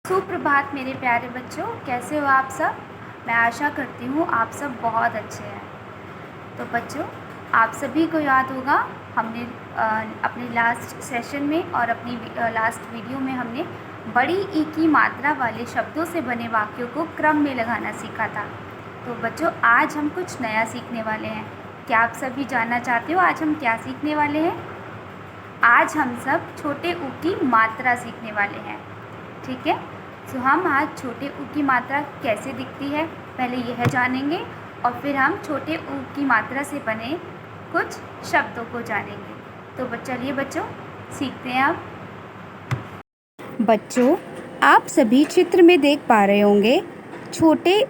सुप्रभात मेरे प्यारे बच्चों, कैसे हो आप सब। मैं आशा करती हूँ आप सब बहुत अच्छे हैं। तो बच्चों, आप सभी को याद होगा हमने अपने लास्ट सेशन में और अपनी लास्ट वीडियो में हमने बड़ी ई की मात्रा वाले शब्दों से बने वाक्यों को क्रम में लगाना सीखा था। तो बच्चों, आज हम कुछ नया सीखने वाले हैं। क्या आप सभी जानना चाहते हो आज हम क्या सीखने वाले हैं? आज हम सब छोटे ऊ की मात्रा सीखने वाले हैं। ठीक है, तो हम आज छोटे ऊ की मात्रा कैसे दिखती है पहले यह जानेंगे और फिर हम छोटे ऊ की मात्रा से बने कुछ शब्दों को जानेंगे। तो चलिए बच्चों, सीखते हैं अब। बच्चों, आप सभी चित्र में देख पा रहे होंगे छोटे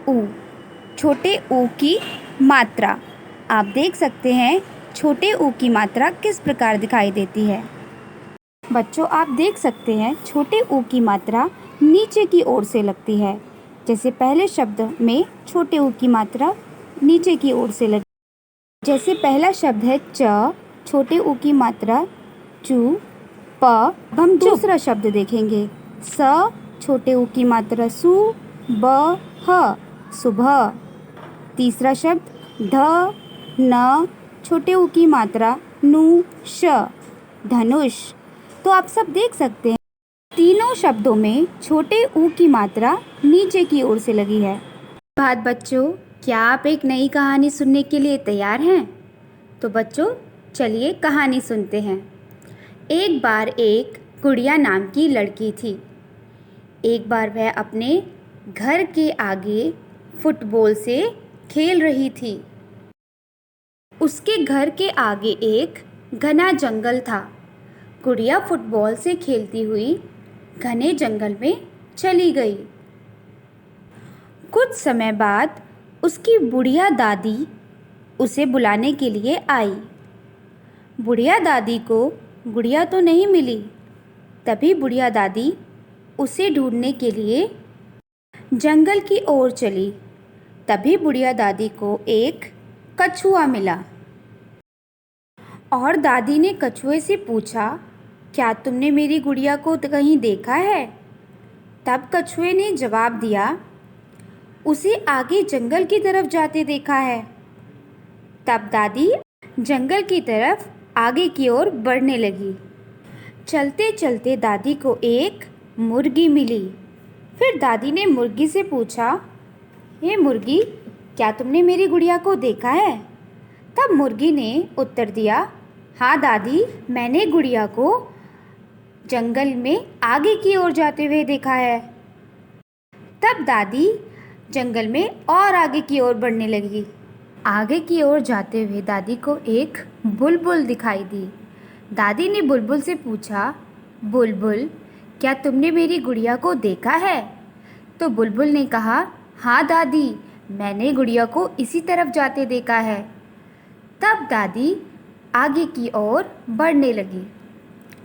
ऊ की मात्रा। आप देख सकते हैं छोटे ऊ की मात्रा किस प्रकार दिखाई देती है। बच्चों, आप देख सकते हैं छोटे ऊ की मात्रा नीचे की ओर से लगती है। जैसे पहले शब्द में छोटे ऊ की मात्रा नीचे की ओर से लगी। जैसे पहला शब्द है च, छोटे ऊ की मात्रा चू, प। हम दूसरा शब्द देखेंगे स, छोटे ऊ की मात्रा सु, ब, ह, सुबह। तीसरा शब्द ध, न, छोटे ऊ की मात्रा नु, श, धनुष। तो आप सब देख सकते हैं तीनों शब्दों में छोटे ऊ की मात्रा नीचे की ओर से लगी है। बात बच्चों, क्या आप एक नई कहानी सुनने के लिए तैयार हैं? तो बच्चों, चलिए कहानी सुनते हैं। एक बार एक गुड़िया नाम की लड़की थी। एक बार वह अपने घर के आगे फुटबॉल से खेल रही थी। उसके घर के आगे एक घना जंगल था। गुड़िया फुटबॉल से खेलती हुई घने जंगल में चली गई। कुछ समय बाद उसकी बुढ़िया दादी उसे बुलाने के लिए आई। बुढ़िया दादी को गुड़िया तो नहीं मिली। तभी बुढ़िया दादी उसे ढूंढने के लिए जंगल की ओर चली। तभी बुढ़िया दादी को एक कछुआ मिला और दादी ने कछुए से पूछा, क्या तुमने मेरी गुड़िया को कहीं देखा है? तब कछुए ने जवाब दिया, उसे आगे जंगल की तरफ जाते देखा है। तब दादी जंगल की तरफ आगे की ओर बढ़ने लगी। चलते चलते दादी को एक मुर्गी मिली। फिर दादी ने मुर्गी से पूछा, हे मुर्गी, क्या तुमने मेरी गुड़िया को देखा है? तब मुर्गी ने उत्तर दिया, हाँ दादी, मैंने गुड़िया को जंगल में आगे की ओर जाते हुए देखा है। तब दादी जंगल में और आगे की ओर बढ़ने लगी। आगे की ओर जाते हुए दादी को एक बुलबुल दिखाई दी। दादी ने बुलबुल से पूछा, बुलबुल, क्या तुमने मेरी गुड़िया को देखा है? तो बुलबुल ने कहा, हाँ दादी, मैंने गुड़िया को इसी तरफ जाते देखा है। तब दादी आगे की ओर बढ़ने लगी।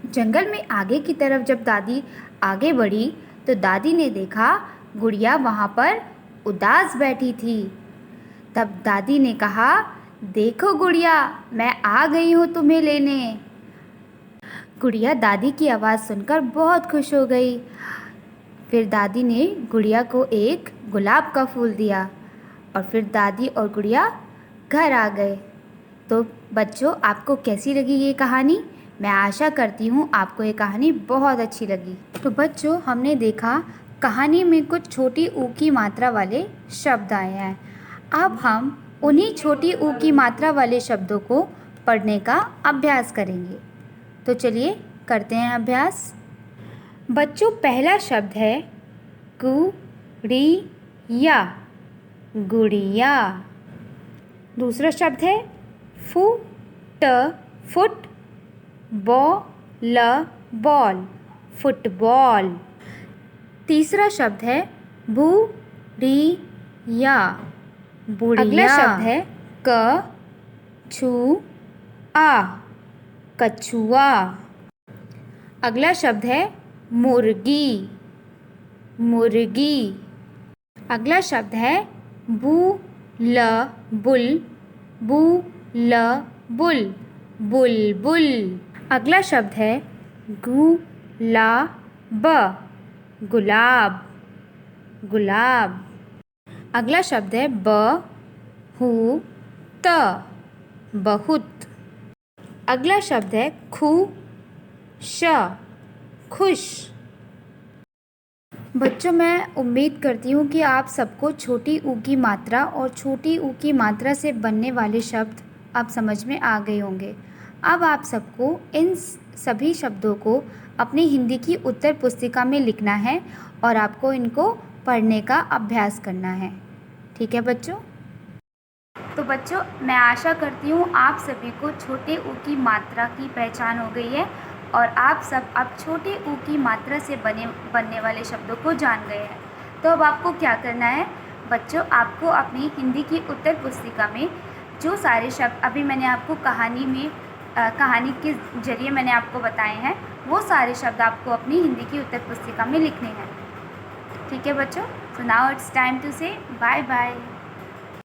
जंगल में आगे की तरफ जब दादी आगे बढ़ी तो दादी ने देखा गुड़िया वहाँ पर उदास बैठी थी। तब दादी ने कहा, देखो गुड़िया, मैं आ गई हूँ तुम्हें लेने। गुड़िया दादी की आवाज़ सुनकर बहुत खुश हो गई। फिर दादी ने गुड़िया को एक गुलाब का फूल दिया और फिर दादी और गुड़िया घर आ गए। तो बच्चों, आपको कैसी लगी ये कहानी? मैं आशा करती हूँ आपको ये कहानी बहुत अच्छी लगी। तो बच्चों, हमने देखा कहानी में कुछ छोटी ऊ की मात्रा वाले शब्द आए हैं। अब हम उन्हीं छोटी ऊ की मात्रा वाले शब्दों को पढ़ने का अभ्यास करेंगे। तो चलिए करते हैं अभ्यास। बच्चों, पहला शब्द है गुड़िया, गुड़िया। दूसरा शब्द है फुट, बॉल, बॉल, फुटबॉल। तीसरा शब्द है बुढ़िया, बुढ़िया। अगला शब्द है कछुआ, कछुआ। अगला शब्द है मुर्गी, मुर्गी। अगला शब्द है बुलबुल, बुलबुल, बुलबुल। अगला शब्द है गुलाब, गुलाब, गुलाब। अगला शब्द है बहुत, बहुत। अगला शब्द है खुश, खुश। बच्चों, मैं उम्मीद करती हूँ कि आप सबको छोटी ऊ की मात्रा और छोटी ऊ की मात्रा से बनने वाले शब्द आप समझ में आ गए होंगे। अब आप सबको इन सभी शब्दों को अपनी हिंदी की उत्तर पुस्तिका में लिखना है और आपको इनको पढ़ने का अभ्यास करना है। ठीक है बच्चों? तो बच्चों, मैं आशा करती हूँ आप सभी को छोटे ऊ की मात्रा की पहचान हो गई है और आप सब अब छोटे ऊ की मात्रा से बनने वाले शब्दों को जान गए हैं। तो अब आपको क्या करना है बच्चों, आपको अपनी हिंदी की उत्तर पुस्तिका में जो सारे शब्द अभी मैंने आपको कहानी के जरिए मैंने आपको बताए हैं, वो सारे शब्द आपको अपनी हिंदी की उत्तर पुस्तिका में लिखने हैं। ठीक है बच्चों? So now it's time to say bye bye.